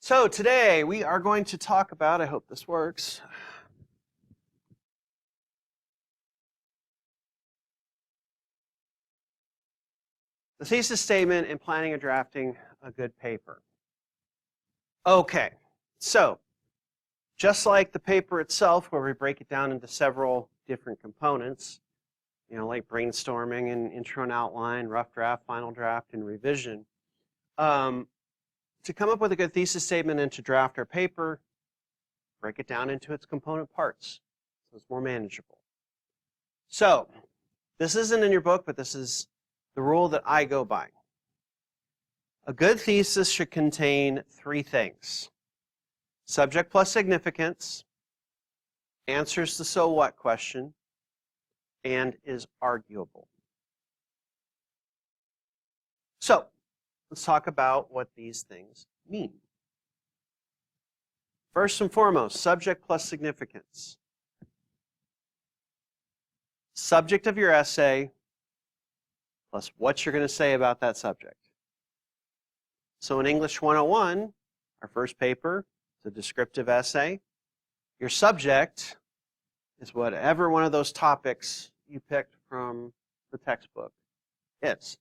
So today we are going to talk about, I hope this works, the thesis statement in planning and drafting a good paper. Okay, so just like the paper itself, where we break it down into several different components, like brainstorming and intro and outline, rough draft, final draft, and revision, to come up with a good thesis statement and to draft our paper, break it down into its component parts so it's more manageable. So this isn't in your book, but this is the rule that I go by. A good thesis should contain three things: subject plus significance, answers the so what question, and is arguable. So let's talk about what these things mean. First and foremost, subject plus significance. Subject of your essay plus what you're going to say about that subject. So in English 101, our first paper is a descriptive essay. Your subject is whatever one of those topics you picked from the textbook is.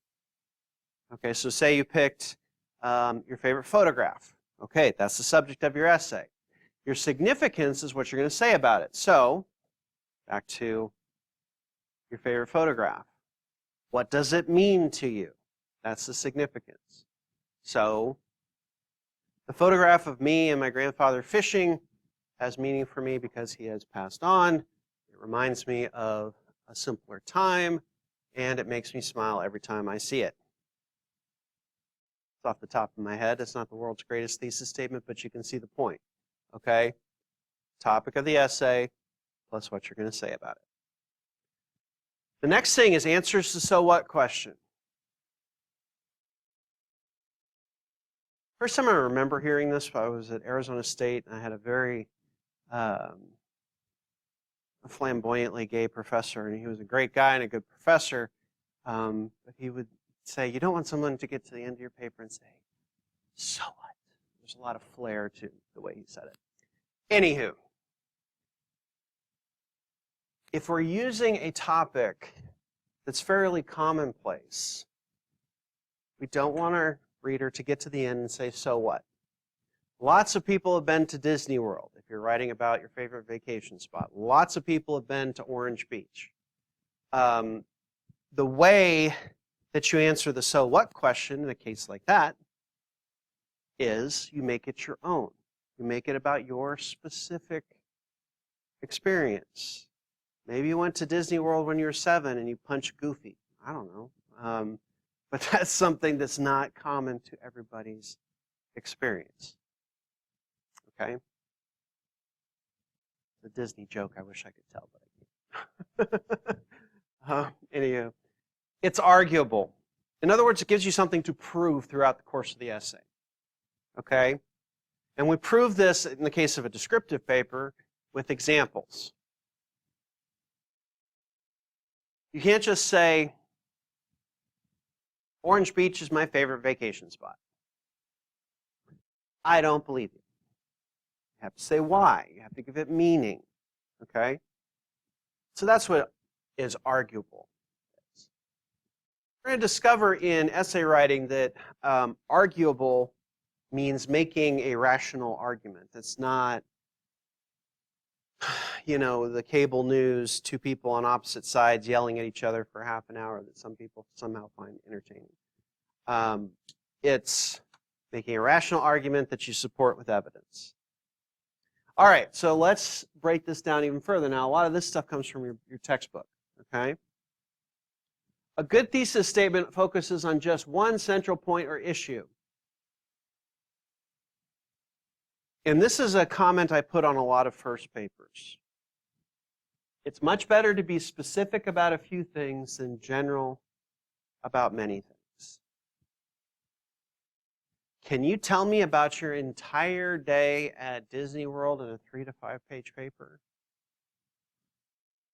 Okay, so say you picked your favorite photograph. Okay, that's the subject of your essay. Your significance is what you're going to say about it. So, back to your favorite photograph. What does it mean to you? That's the significance. So, the photograph of me and my grandfather fishing has meaning for me because he has passed on. It reminds me of a simpler time, and it makes me smile every time I see it. It's off the top of my head. It's not the world's greatest thesis statement, but you can see the point. Okay? Topic of the essay plus what you're going to say about it. The next thing is answers to so what question. First time I remember hearing this, I was at Arizona State, and I had a very flamboyantly gay professor, and he was a great guy and a good professor, but he would say, you don't want someone to get to the end of your paper and say, so what? There's a lot of flair to the way he said it. Anywho, if we're using a topic that's fairly commonplace, we don't want our reader to get to the end and say, so what? Lots of people have been to Disney World, if you're writing about your favorite vacation spot. Lots of people have been to Orange Beach. The way that you answer the so what question in a case like that is you make it your own. You make it about your specific experience. Maybe you went to Disney World when you were 7 and you punched Goofy. I don't know. But that's something that's not common to everybody's experience. Okay? It's a Disney joke. I wish I could tell, but I can't. Anywho. It's arguable. In other words, it gives you something to prove throughout the course of the essay. Okay? And we prove this in the case of a descriptive paper with examples. You can't just say, Orange Beach is my favorite vacation spot. I don't believe you. You have to say why. You have to give it meaning. Okay? So that's what is arguable. We're going to discover in essay writing that arguable means making a rational argument. It's not, the cable news, two people on opposite sides yelling at each other for half an hour that some people somehow find entertaining. It's making a rational argument that you support with evidence. All right, so let's break this down even further. Now, a lot of this stuff comes from your textbook, okay? A good thesis statement focuses on just one central point or issue. And this is a comment I put on a lot of first papers. It's much better to be specific about a few things than general about many things. Can you tell me about your entire day at Disney World in a 3 to 5 page paper?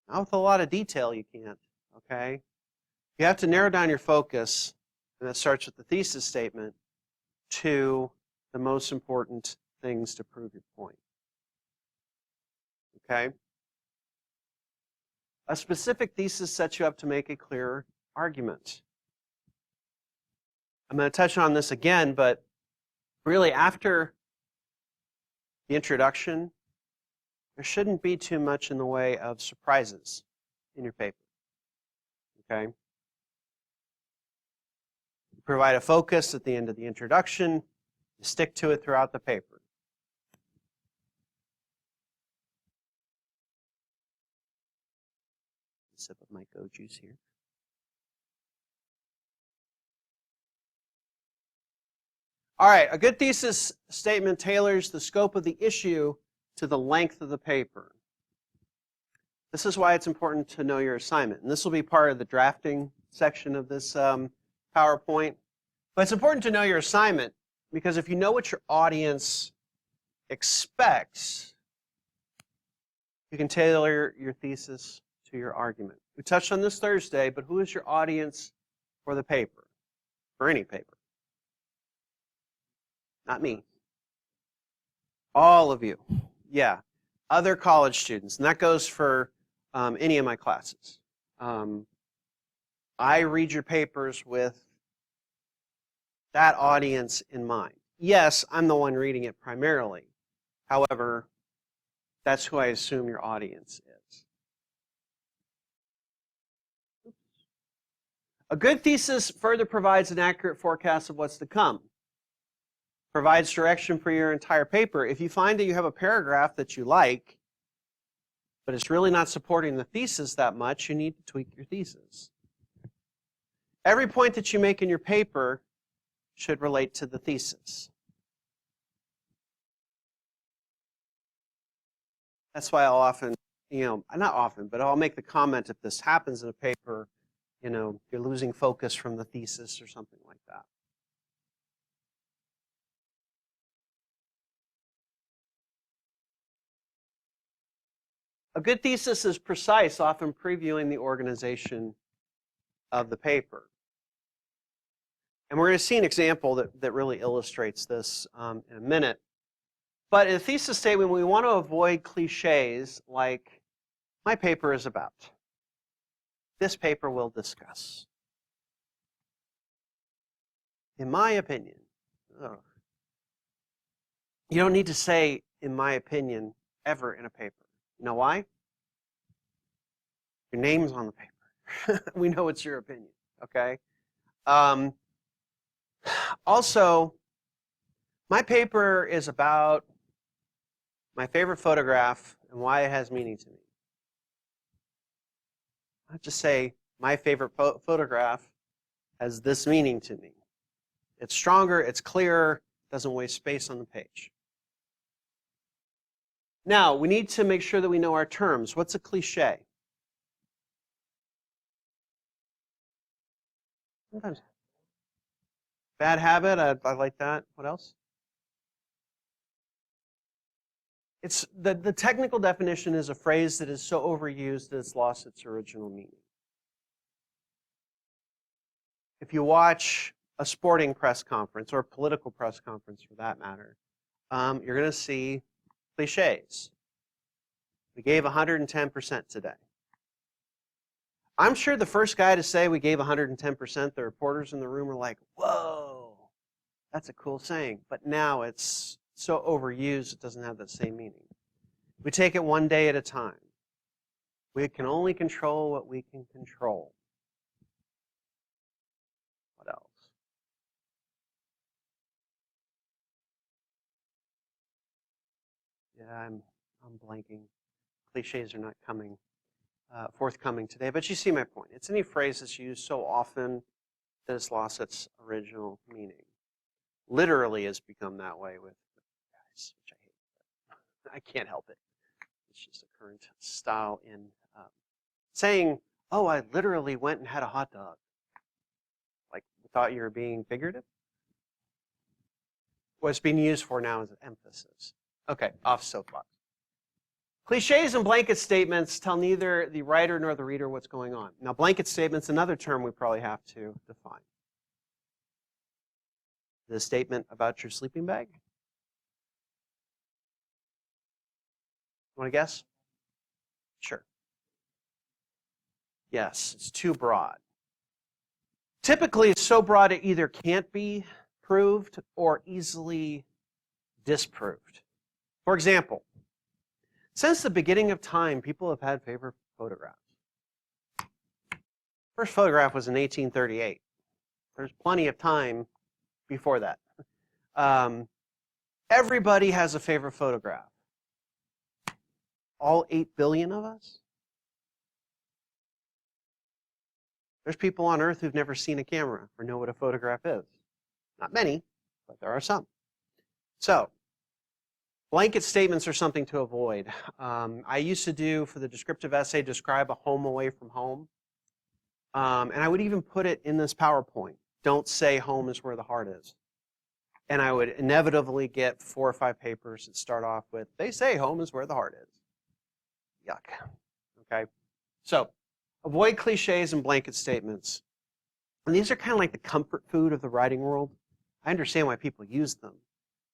Not with a lot of detail, you can't, okay? You have to narrow down your focus, and that starts with the thesis statement, to the most important things to prove your point. Okay? A specific thesis sets you up to make a clearer argument. I'm going to touch on this again, but really after the introduction, there shouldn't be too much in the way of surprises in your paper. Okay? You provide a focus at the end of the introduction, you stick to it throughout the paper. A sip of my Go juice here. All right, a good thesis statement tailors the scope of the issue to the length of the paper. This is why it's important to know your assignment. And this will be part of the drafting section of this PowerPoint. But it's important to know your assignment because if you know what your audience expects, you can tailor your thesis to your argument. We touched on this Thursday, but who is your audience for the paper? For any paper? Not me. All of you. Yeah. Other college students. And that goes for any of my classes. I read your papers with that audience in mind. Yes, I'm the one reading it primarily. However, that's who I assume your audience is. A good thesis further provides an accurate forecast of what's to come. Provides direction for your entire paper. If you find that you have a paragraph that you like, but it's really not supporting the thesis that much, you need to tweak your thesis. Every point that you make in your paper should relate to the thesis. That's why I'll often, not often, but I'll make the comment if this happens in a paper, you're losing focus from the thesis or something like that. A good thesis is precise, often previewing the organization of the paper. And we're going to see an example that really illustrates this in a minute. But in a thesis statement, we want to avoid cliches like, my paper is about. This paper will discuss. In my opinion. Ugh. You don't need to say, in my opinion, ever in a paper. You know why? Your name's on the paper. We know it's your opinion, okay? Also, my paper is about my favorite photograph and why it has meaning to me. I'll just say, my favorite photograph has this meaning to me. It's stronger, it's clearer, doesn't waste space on the page. Now, we need to make sure that we know our terms. What's a cliche? Sometimes. Bad habit, I like that. What else? It's the technical definition is a phrase that is so overused that it's lost its original meaning. If you watch a sporting press conference or a political press conference for that matter, you're going to see cliches. We gave 110% today. I'm sure the first guy to say we gave 110%, the reporters in the room were like, whoa, that's a cool saying. But now it's so overused, it doesn't have that same meaning. We take it one day at a time. We can only control what we can control. What else? Yeah, I'm blanking. Cliches are not forthcoming today, but you see my point. It's any phrase that's used so often that it's lost its original meaning. Literally has become that way with guys, which I hate. I can't help it. It's just a current style in saying, oh, I literally went and had a hot dog. Like, you thought you were being figurative? What it's being used for now is emphasis. Okay, off soapbox. Cliches and blanket statements tell neither the writer nor the reader what's going on. Now, blanket statement's another term we probably have to define. the statement about your sleeping bag? Want to guess? Sure. Yes, it's too broad. Typically, it's so broad it either can't be proved or easily disproved. For example, since the beginning of time, people have had favorite photographs. First photograph was in 1838. There's plenty of time before that. Everybody has a favorite photograph. All 8 billion of us? There's people on Earth who've never seen a camera or know what a photograph is. Not many, but there are some. So, blanket statements are something to avoid. I used to do, for the descriptive essay, describe a home away from home. And I would even put it in this PowerPoint. Don't say home is where the heart is. And I would inevitably get 4 or 5 papers that start off with, they say home is where the heart is. Yuck. Okay? So, avoid cliches and blanket statements. And these are kind of like the comfort food of the writing world. I understand why people use them,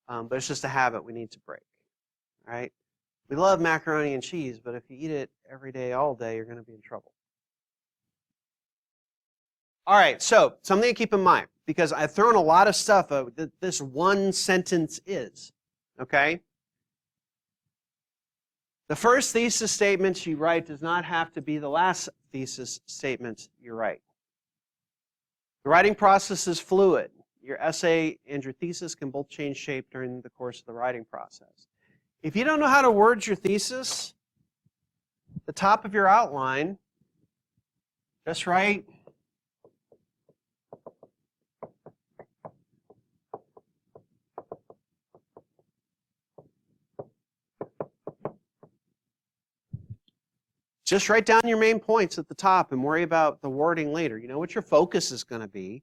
but it's just a habit we need to break. All right? We love macaroni and cheese, but if you eat it every day, all day, you're going to be in trouble. All right, so something to keep in mind, because I've thrown a lot of stuff that this one sentence is, okay? The first thesis statement you write does not have to be the last thesis statement you write. The writing process is fluid. Your essay and your thesis can both change shape during the course of the writing process. If you don't know how to word your thesis, the top of your outline, just write just write down your main points at the top and worry about the wording later. You know what your focus is going to be.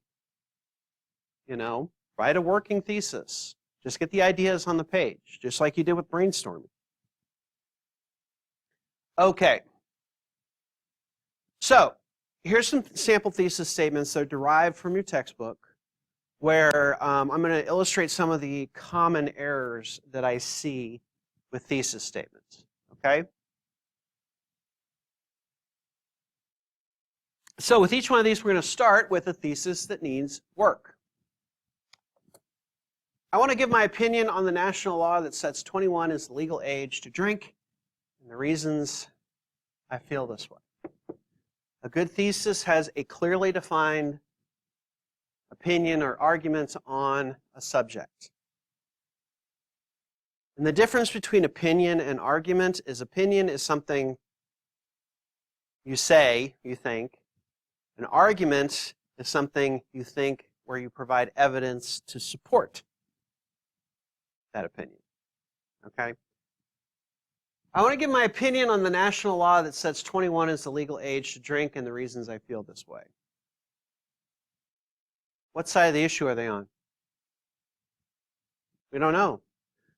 You know, write a working thesis. Just get the ideas on the page, just like you did with brainstorming. Okay. So, here's some sample thesis statements that are derived from your textbook, where I'm going to illustrate some of the common errors that I see with thesis statements. Okay? So with each one of these, we're going to start with a thesis that needs work. I want to give my opinion on the national law that sets 21 as the legal age to drink, and the reasons I feel this way. A good thesis has a clearly defined opinion or argument on a subject. And the difference between opinion and argument is opinion is something you say, you think. An argument is something you think where you provide evidence to support that opinion. Okay? I want to give my opinion on the national law that sets 21 as the legal age to drink and the reasons I feel this way. What side of the issue are they on? We don't know.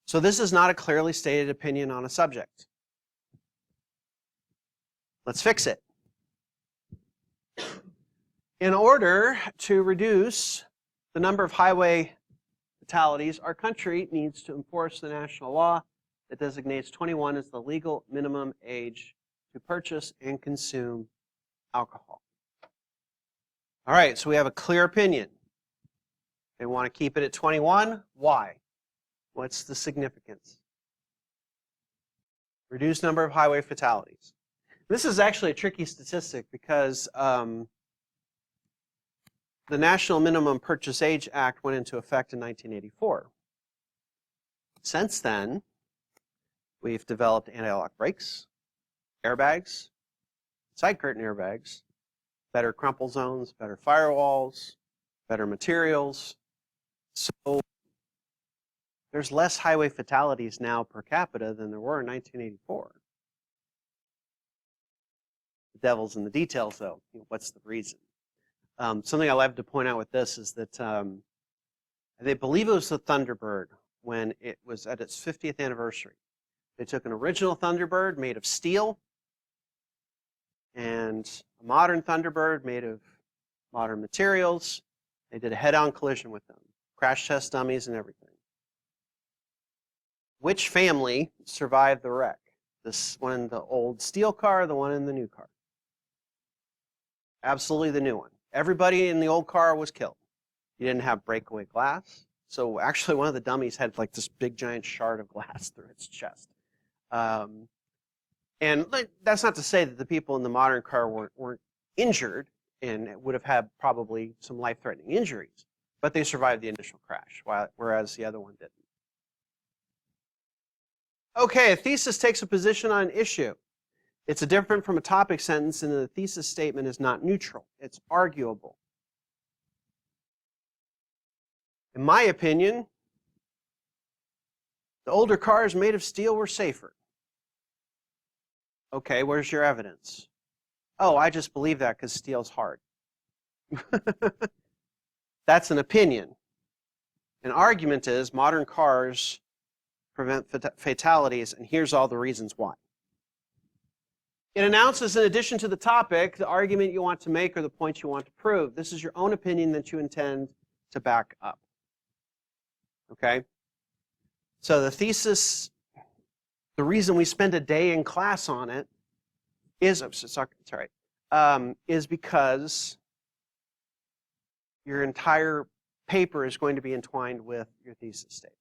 So this is not a clearly stated opinion on a subject. Let's fix it. In order to reduce the number of highway fatalities, our country needs to enforce the national law that designates 21 as the legal minimum age to purchase and consume alcohol. All right, so we have a clear opinion. They want to keep it at 21. Why? What's the significance? Reduced number of highway fatalities. This is actually a tricky statistic because the National Minimum Purchase Age Act went into effect in 1984. Since then, we've developed anti-lock brakes, airbags, side curtain airbags, better crumple zones, better firewalls, better materials. So there's less highway fatalities now per capita than there were in 1984. The devil's in the details, though. What's the reason? Something I love to point out with this is that they believe it was the Thunderbird when it was at its 50th anniversary. They took an original Thunderbird made of steel and a modern Thunderbird made of modern materials. They did a head-on collision with them. crash test dummies and everything. Which family survived the wreck? This one in the old steel car or the one in the new car? Absolutely the new one. Everybody in the old car was killed. You didn't have breakaway glass. So actually one of the dummies had like this big giant shard of glass through its chest. And that's not to say that the people in the modern car weren't injured and would have had probably some life-threatening injuries, but they survived the initial crash, whereas the other one didn't. Okay, a thesis takes a position on an issue. It's different from a topic sentence in that the thesis statement is not neutral. It's arguable. In my opinion, the older cars made of steel were safer. Okay, where's your evidence? Oh, I just believe that because steel's hard. That's an opinion. An argument is modern cars prevent fatalities, and here's all the reasons why. It announces, in addition to the topic, the argument you want to make or the point you want to prove. This is your own opinion that you intend to back up. Okay? So the thesis, the reason we spend a day in class on it is, is because your entire paper is going to be entwined with your thesis statement.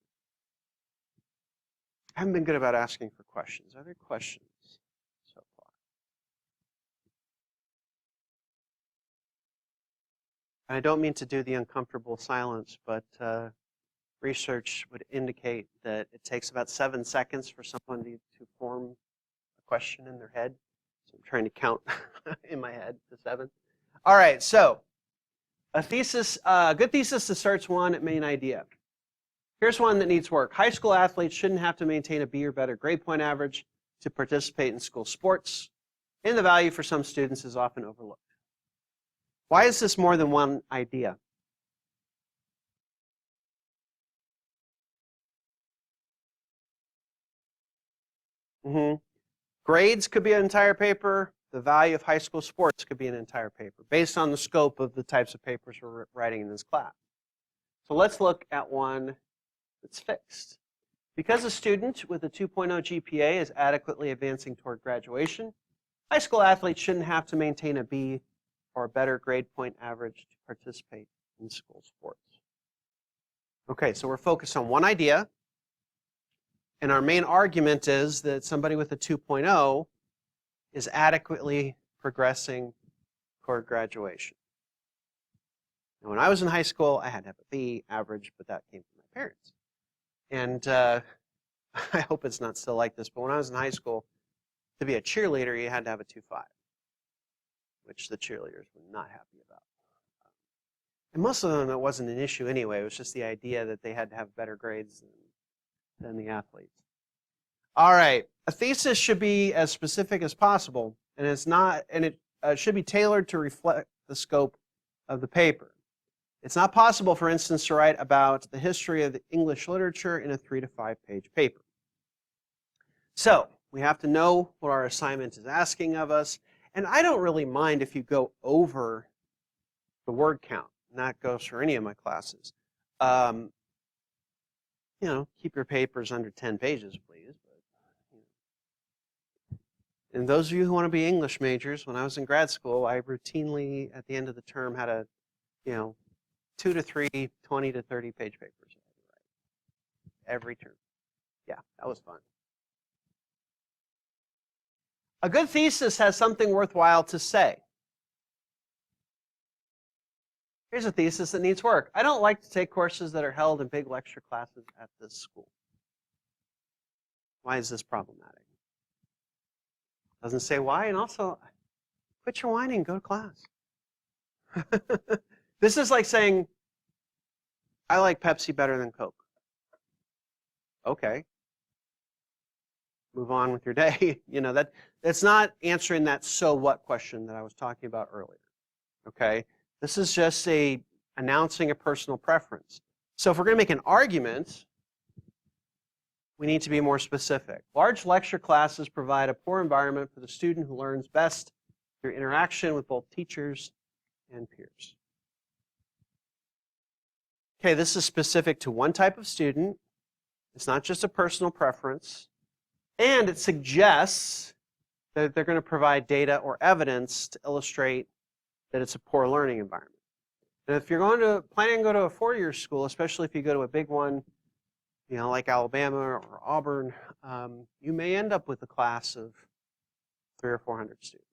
I haven't been good about asking for questions. Are there questions so far? And I don't mean to do the uncomfortable silence, but research would indicate that it takes about 7 seconds for someone to form a question in their head. So I'm trying to count in my head to 7. All right, so a thesis, a good thesis asserts one main idea. Here's one that needs work. High school athletes shouldn't have to maintain a B or better grade point average to participate in school sports, and the value for some students is often overlooked. Why is this more than one idea? Grades could be an entire paper. The value of high school sports could be an entire paper, based on the scope of the types of papers we're writing in this class. So let's look at one that's fixed. Because a student with a 2.0 GPA is adequately advancing toward graduation, high school athletes shouldn't have to maintain a B or a better grade point average to participate in school sports. Okay, so we're focused on one idea, and our main argument is that somebody with a 2.0 is adequately progressing toward graduation. Now, when I was in high school, I had to have a B average, but that came from my parents. And I hope it's not still like this, but when I was in high school, to be a cheerleader, you had to have a 2.5, which the cheerleaders were not happy about. And most of them, it wasn't an issue anyway. It was just the idea that they had to have better grades than the athletes. All right, a thesis should be as specific as possible, and it should be tailored to reflect the scope of the paper. It's not possible, for instance, to write about the history of the English literature in a 3 to 5 page paper. So we have to know what our assignment is asking of us, and I don't really mind if you go over the word count, and that goes for any of my classes. You know, keep your papers under 10 pages, please. And those of you who want to be English majors, when I was in grad school, I routinely, at the end of the term, had a, 2 to 3, 20 to 30 page papers every term. Yeah, that was fun. A good thesis has something worthwhile to say. Here's a thesis that needs work. I don't like to take courses that are held in big lecture classes at this school. Why is this problematic? Doesn't say why, and also, quit your whining, go to class. This is like saying, I like Pepsi better than Coke. Okay. Move on with your day. That's not answering that so what question that I was talking about earlier. Okay? This is just announcing a personal preference. So if we're going to make an argument, we need to be more specific. Large lecture classes provide a poor environment for the student who learns best through interaction with both teachers and peers. Okay, this is specific to one type of student. It's not just a personal preference. And it suggests that they're going to provide data or evidence to illustrate that it's a poor learning environment. And if you're planning to go to a four-year school, especially if you go to a big one, like Alabama or Auburn, you may end up with a class of 300 or 400 students.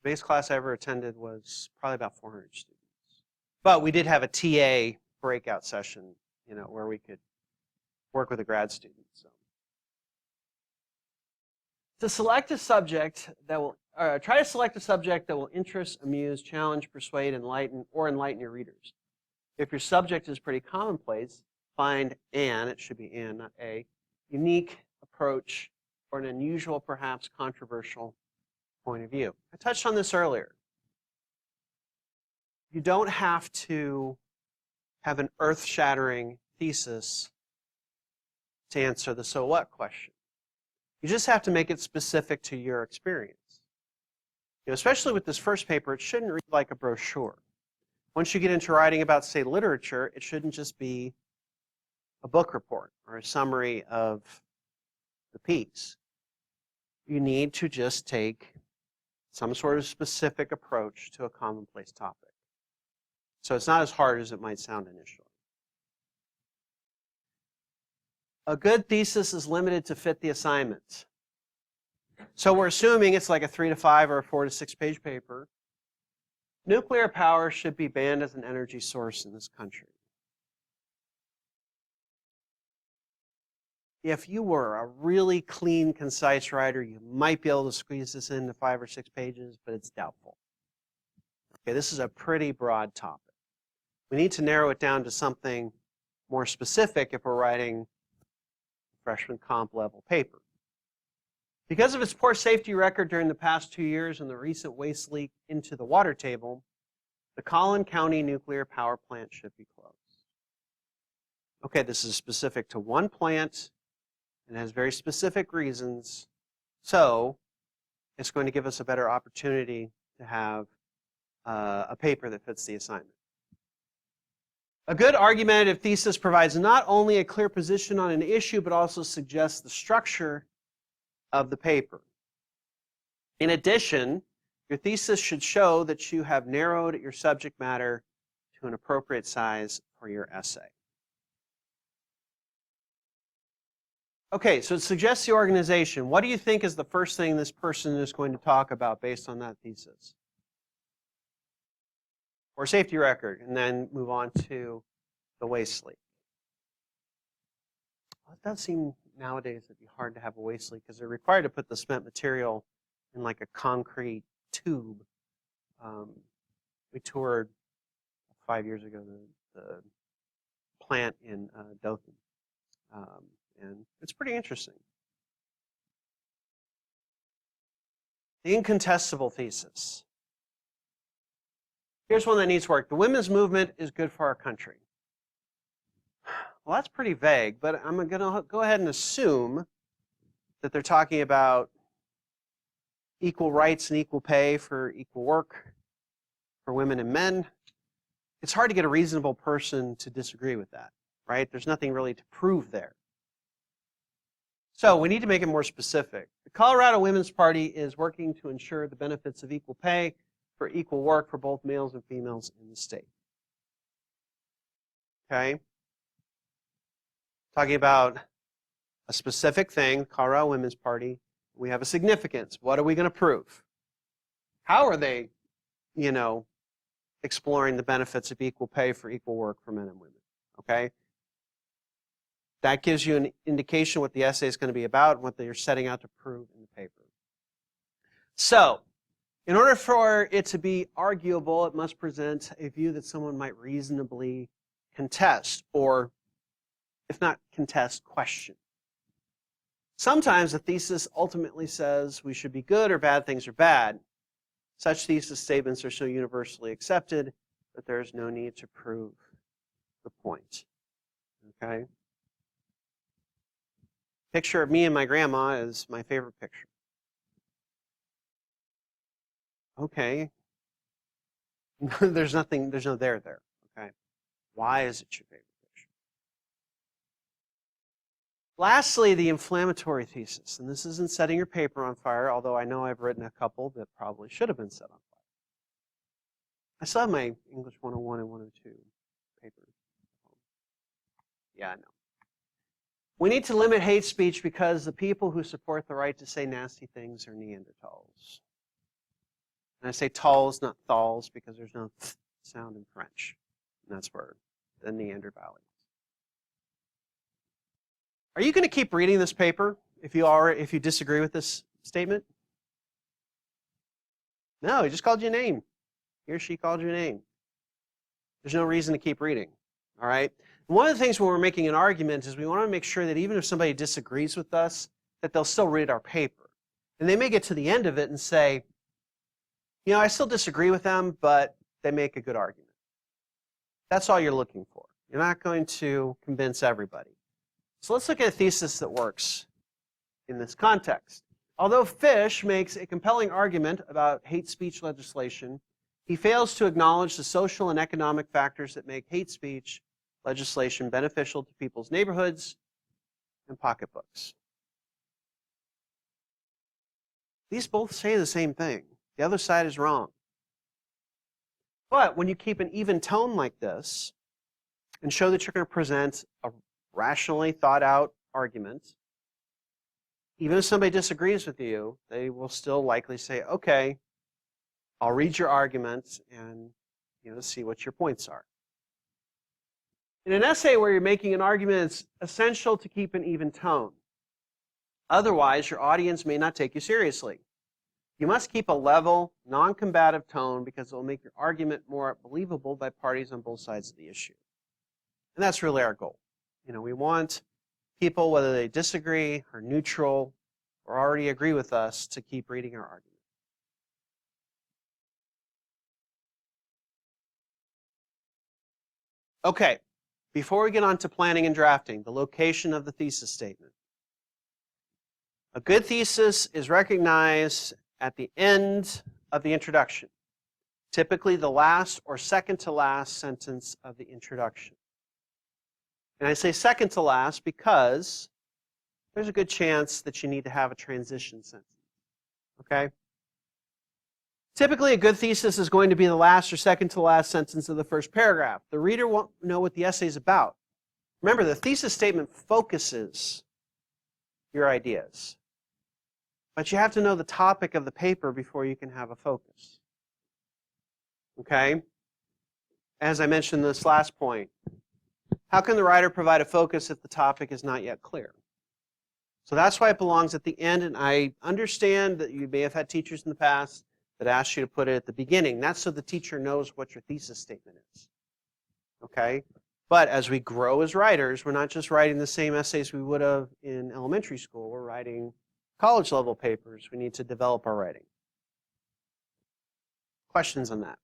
The biggest class I ever attended was probably about 400 students. But we did have a TA breakout session, where we could work with a grad student. So, to select a subject that will try to select a subject that will interest, amuse, challenge, persuade, enlighten your readers. If your subject is pretty commonplace, find it should be an, not a, unique approach or an unusual, perhaps controversial point of view. I touched on this earlier. You don't have to have an earth-shattering thesis to answer the so what question. You just have to make it specific to your experience. Especially with this first paper, it shouldn't read like a brochure. Once you get into writing about, say, literature, it shouldn't just be a book report or a summary of the piece. You need to just take some sort of specific approach to a commonplace topic. So it's not as hard as it might sound initially. A good thesis is limited to fit the assignment. So we're assuming it's like a 3 to 5 or a 4 to 6 page paper. Nuclear power should be banned as an energy source in this country. If you were a really clean, concise writer, you might be able to squeeze this into 5 or 6 pages, but it's doubtful. Okay, this is a pretty broad topic. We need to narrow it down to something more specific if we're writing a freshman comp level paper. Because of its poor safety record during the past 2 years and the recent waste leak into the water table, the Collin County nuclear power plant should be closed. Okay, this is specific to one plant and has very specific reasons, so it's going to give us a better opportunity to have a paper that fits the assignment. A good argumentative thesis provides not only a clear position on an issue, but also suggests the structure of the paper. In addition, your thesis should show that you have narrowed your subject matter to an appropriate size for your essay. Okay, so it suggests the organization. What do you think is the first thing this person is going to talk about based on that thesis? Or safety record, and then move on to the waste leak. Well, it does seem nowadays it'd be hard to have a waste leak because they're required to put the spent material in like a concrete tube. We toured 5 years ago the plant in Dothan, and it's pretty interesting. The incontestable thesis. Here's one that needs work. The women's movement is good for our country. Well, that's pretty vague, but I'm going to go ahead and assume that they're talking about equal rights and equal pay for equal work for women and men. It's hard to get a reasonable person to disagree with that, right? There's nothing really to prove there. So we need to make it more specific. The Colorado Women's Party is working to ensure the benefits of equal pay for equal work for both males and females in the state. Okay? Talking about a specific thing, Colorado Women's Party. We have a significance. What are we going to prove? How are they, exploring the benefits of equal pay for equal work for men and women? Okay? That gives you an indication what the essay is going to be about and what they're setting out to prove in the paper. So, in order for it to be arguable, it must present a view that someone might reasonably contest, or, if not contest, question. Sometimes a thesis ultimately says we should be good or bad things are bad. Such thesis statements are so universally accepted that there is no need to prove the point. Okay? Picture of me and my grandma is my favorite picture. Okay. There's no there, okay? Why is it your favorite fish? Lastly, the inflammatory thesis. And this isn't setting your paper on fire, although I know I've written a couple that probably should have been set on fire. I still have my English 101 and 102 papers. Yeah, I know. We need to limit hate speech because the people who support the right to say nasty things are Neanderthals. And I say tals, not thals, because there's no th sound in French. And that's where the Neander Valley is. Are you going to keep reading this paper if you disagree with this statement? No, he just called you a name. He or she called you a name. There's no reason to keep reading. All right? And one of the things when we're making an argument is we want to make sure that even if somebody disagrees with us, that they'll still read our paper. And they may get to the end of it and say, you know, I still disagree with them, but they make a good argument. That's all you're looking for. You're not going to convince everybody. So let's look at a thesis that works in this context. Although Fish makes a compelling argument about hate speech legislation, he fails to acknowledge the social and economic factors that make hate speech legislation beneficial to people's neighborhoods and pocketbooks. These both say the same thing. The other side is wrong. But when you keep an even tone like this and show that you're going to present a rationally thought out argument, even if somebody disagrees with you, they will still likely say, okay, I'll read your arguments and see what your points are. In an essay where you're making an argument, it's essential to keep an even tone. Otherwise, your audience may not take you seriously. You must keep a level, non-combative tone because it will make your argument more believable by parties on both sides of the issue. And that's really our goal. We want people, whether they disagree or neutral or already agree with us, to keep reading our argument. Okay, before we get on to planning and drafting, the location of the thesis statement. A good thesis is recognized at the end of the introduction, typically the last or second to last sentence of the introduction. And I say second to last because there's a good chance that you need to have a transition sentence. Okay? Typically, a good thesis is going to be the last or second to last sentence of the first paragraph. The reader won't know what the essay is about. Remember, the thesis statement focuses your ideas. But you have to know the topic of the paper before you can have a focus. Okay? As I mentioned in this last point, how can the writer provide a focus if the topic is not yet clear? So that's why it belongs at the end, and I understand that you may have had teachers in the past that asked you to put it at the beginning. That's so the teacher knows what your thesis statement is. Okay? But as we grow as writers, we're not just writing the same essays we would have in elementary school. We're writing college-level papers. We need to develop our writing. Questions on that?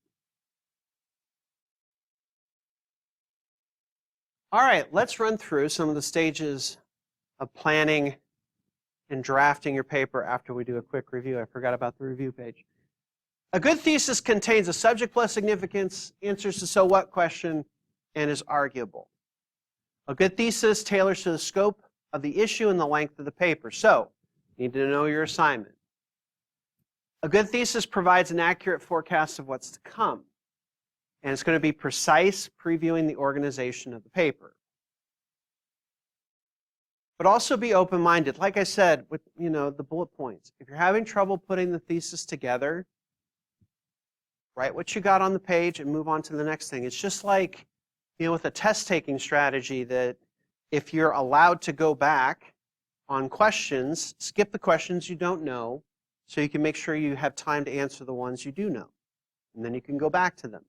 All right, let's run through some of the stages of planning and drafting your paper after we do a quick review. I forgot about the review page. A good thesis contains a subject plus significance, answers to so what question, and is arguable. A good thesis tailors to the scope of the issue and the length of the paper. So, you need to know your assignment. A good thesis provides an accurate forecast of what's to come. And it's going to be precise, previewing the organization of the paper. But also be open-minded. Like I said, with the bullet points. If you're having trouble putting the thesis together, write what you got on the page and move on to the next thing. It's just like, with a test-taking strategy that if you're allowed to go back on questions, skip the questions you don't know so you can make sure you have time to answer the ones you do know. And then you can go back to them.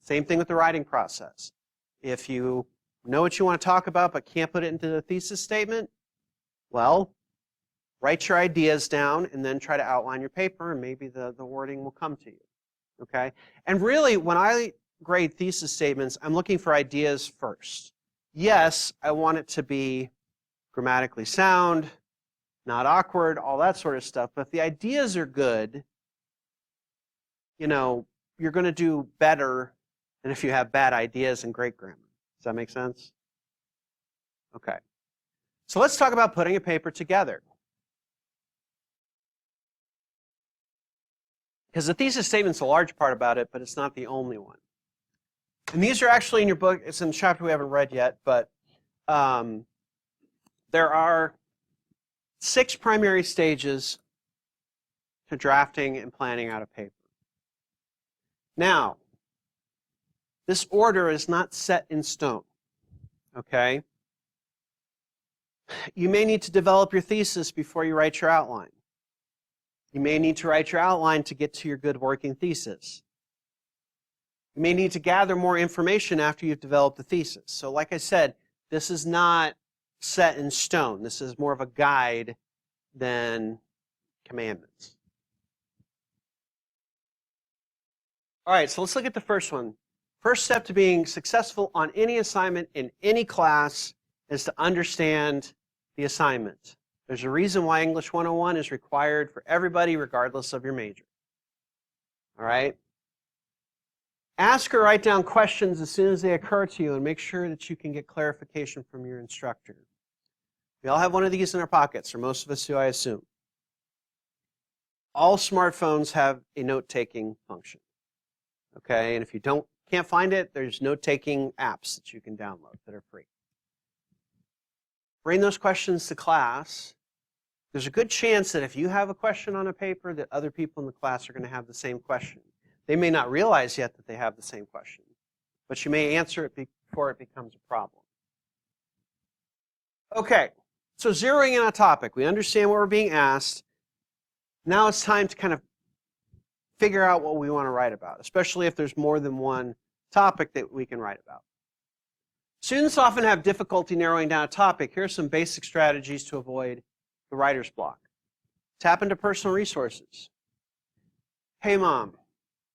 Same thing with the writing process. If you know what you want to talk about but can't put it into the thesis statement, well, write your ideas down and then try to outline your paper, and maybe the wording will come to you. Okay? And really, when I grade thesis statements, I'm looking for ideas first. Yes, I want it to be grammatically sound, not awkward, all that sort of stuff. But if the ideas are good, you're going to do better than if you have bad ideas and great grammar. Does that make sense? Okay. So let's talk about putting a paper together. Because the thesis statement's a large part about it, but it's not the only one. And these are actually in your book. It's in the chapter we haven't read yet, but there are 6 primary stages to drafting and planning out a paper. Now, this order is not set in stone, okay? You may need to develop your thesis before you write your outline. You may need to write your outline to get to your good working thesis. You may need to gather more information after you've developed the thesis. So like I said, this is not set in stone. This is more of a guide than commandments. All right, so let's look at the first one. First step to being successful on any assignment in any class is to understand the assignment. There's a reason why English 101 is required for everybody regardless of your major. All right? Ask or write down questions as soon as they occur to you and make sure that you can get clarification from your instructor. We all have one of these in our pockets, or most of us do, I assume. All smartphones have a note-taking function. Okay, and if you can't find it, there's note-taking apps that you can download that are free. Bring those questions to class. There's a good chance that if you have a question on a paper, that other people in the class are going to have the same question. They may not realize yet that they have the same question, but you may answer it before it becomes a problem. Okay, so zeroing in on a topic. We understand what we're being asked. Now it's time to kind of figure out what we want to write about, especially if there's more than one topic that we can write about. Students often have difficulty narrowing down a topic. Here are some basic strategies to avoid the writer's block. Tap into personal resources. Hey, Mom,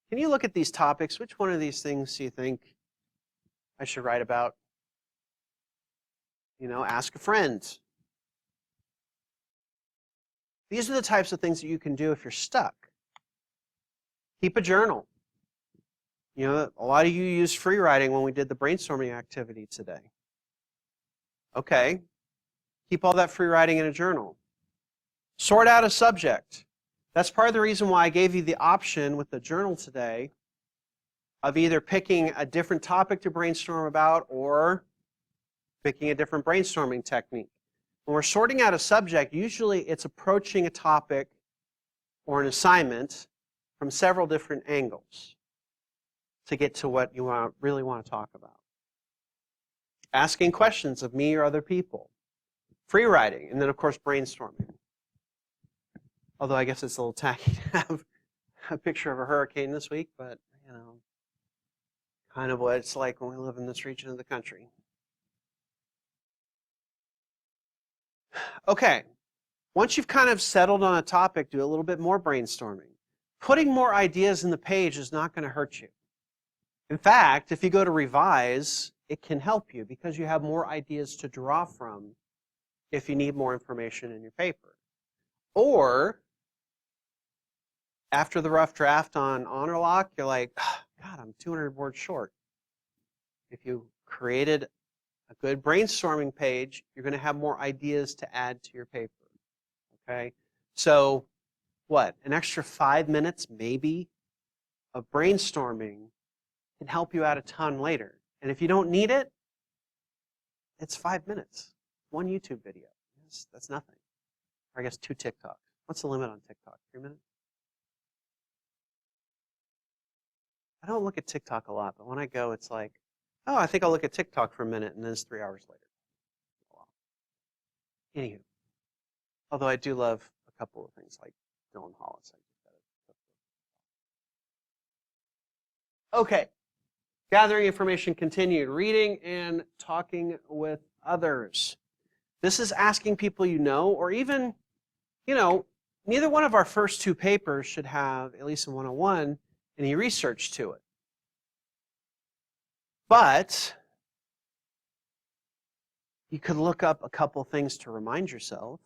can you look at these topics? Which one of these things do you think I should write about? You know, ask a friend. These are the types of things that you can do if you're stuck. Keep a journal. You know, a lot of you used free writing when we did the brainstorming activity today. Okay, keep all that free writing in a journal. Sort out a subject. That's part of the reason why I gave you the option with the journal today of either picking a different topic to brainstorm about or picking a different brainstorming technique. When we're sorting out a subject, usually it's approaching a topic or an assignment from several different angles to get to what you really want to talk about. Asking questions of me or other people. Free writing, and then of course brainstorming. Although I guess it's a little tacky to have a picture of a hurricane this week, but you know, kind of what it's like when we live in this region of the country. Okay, once you've kind of settled on a topic, do a little bit more brainstorming. Putting more ideas in the page is not going to hurt you. In fact, if you go to revise, it can help you because you have more ideas to draw from if you need more information in your paper. Or, after the rough draft on honor lock, you're like, oh, God, I'm 200 words short. If you created a good brainstorming page, you're going to have more ideas to add to your paper. Okay? So, what? An extra 5 minutes, maybe, of brainstorming can help you out a ton later. And if you don't need it, it's 5 minutes. 1 YouTube video. That's nothing. Or I guess 2 TikToks. What's the limit on TikTok? 3 minutes? I don't look at TikTok a lot, but when I go, it's like, oh, I think I'll look at TikTok for a minute, and then it's 3 hours later. Anywho, although I do love a couple of things like Dylan Hollis. Okay, gathering information continued. Reading and talking with others. This is asking people you know, or even, you know, neither one of our first 2 papers should have, at least in 101, any research to it. But you could look up a couple things to remind yourself.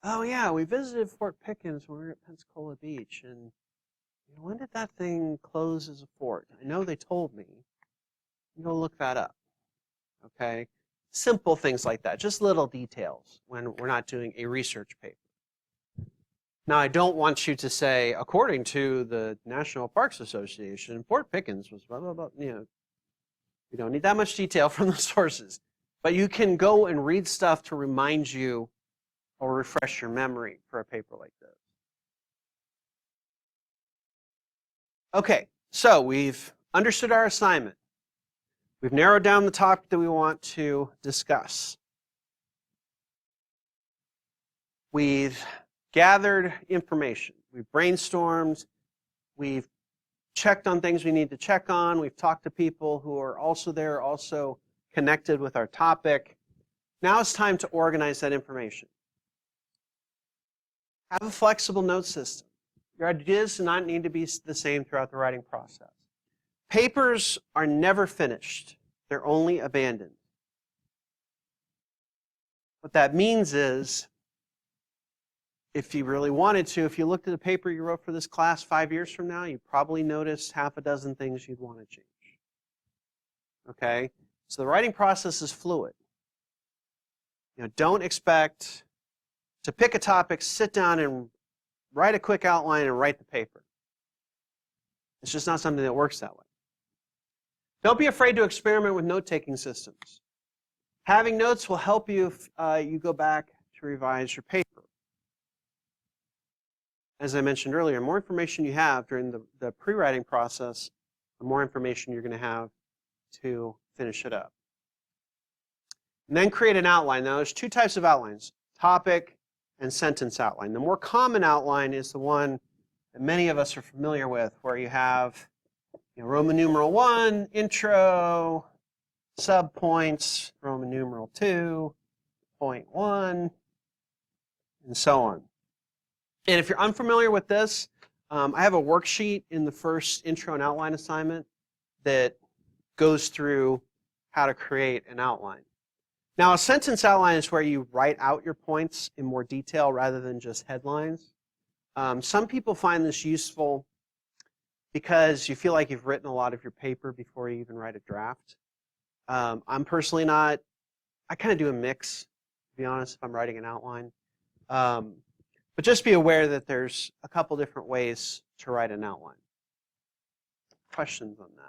Oh yeah, we visited Fort Pickens when we were at Pensacola Beach, and when did that thing close as a fort? I know they told me. I'm going to look that up. Okay? Simple things like that, just little details when we're not doing a research paper. Now, I don't want you to say, according to the National Parks Association, Fort Pickens was blah, blah, blah. You don't need that much detail from the sources. But you can go and read stuff to remind you or refresh your memory for a paper like this. Okay, so we've understood our assignment. We've narrowed down the topic that we want to discuss. We've gathered information. We've brainstormed. We've checked on things we need to check on. We've talked to people who are also there, also connected with our topic. Now it's time to organize that information. Have a flexible note system. Your ideas do not need to be the same throughout the writing process. Papers are never finished. They're only abandoned. What that means is, if you really wanted to, if you looked at a paper you wrote for this class 5 years from now, you probably noticed half a dozen things you'd want to change. Okay? So the writing process is fluid. Don't expect to pick a topic, sit down and write a quick outline and write the paper. It's just not something that works that way. Don't be afraid to experiment with note-taking systems. Having notes will help you if you go back to revise your paper. As I mentioned earlier, the more information you have during the pre-writing process, the more information you're going to have to finish it up. And then create an outline. Now, there's two types of outlines, topic and sentence outline. The more common outline is the one that many of us are familiar with, where you have Roman numeral 1, intro, subpoints, Roman numeral 2, point 1, and so on. And if you're unfamiliar with this, I have a worksheet in the first intro and outline assignment that goes through how to create an outline. Now, a sentence outline is where you write out your points in more detail rather than just headlines. Some people find this useful because you feel like you've written a lot of your paper before you even write a draft. I'm personally not. I kind of do a mix, to be honest, if I'm writing an outline. But just be aware that there's a couple different ways to write an outline. Questions on that?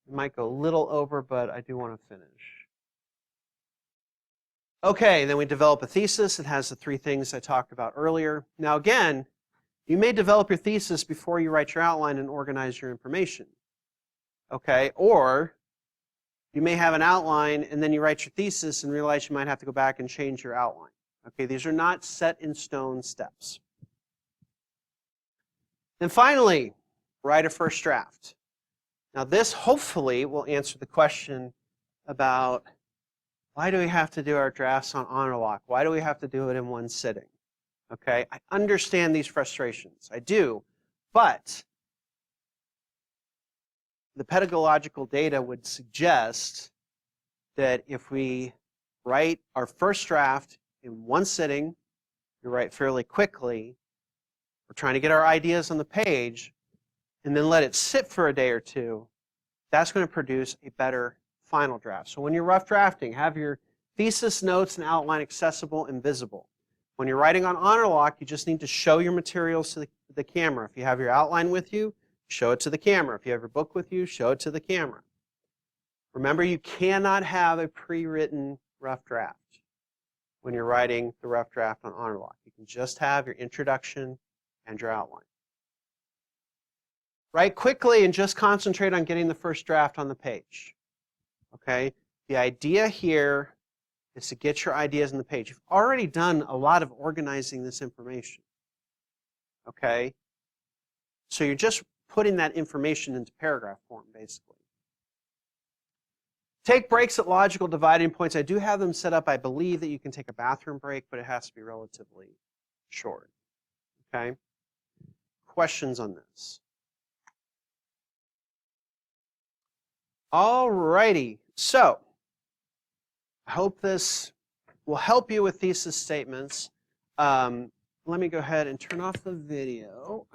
We might go a little over, but I do want to finish. Okay, then we develop a thesis. It has the three things I talked about earlier. Now again, you may develop your thesis before you write your outline and organize your information. Okay, or you may have an outline and then you write your thesis and realize you might have to go back and change your outline. Okay, these are not set in stone steps. Then finally, write a first draft. Now this hopefully will answer the question about why do we have to do our drafts on honor lock? Why do we have to do it in one sitting? Okay, I understand these frustrations. I do, but the pedagogical data would suggest that if we write our first draft in one sitting, you write fairly quickly, we're trying to get our ideas on the page, and then let it sit for a day or two, that's going to produce a better final draft. So when you're rough drafting, have your thesis notes and outline accessible and visible. When you're writing on honor lock, you just need to show your materials to the camera. If you have your outline with you, show it to the camera. If you have your book with you, show it to the camera. Remember, you cannot have a pre-written rough draft when you're writing the rough draft on honor lock. You can just have your introduction and your outline. Write quickly and just concentrate on getting the first draft on the page. Okay? The idea here is to get your ideas on the page. You've already done a lot of organizing this information. Okay? So you're just putting that information into paragraph form, basically. Take breaks at logical dividing points. I do have them set up. I believe that you can take a bathroom break, but it has to be relatively short. Okay? Questions on this? All righty. So, I hope this will help you with thesis statements. Let let me go ahead and turn off the video.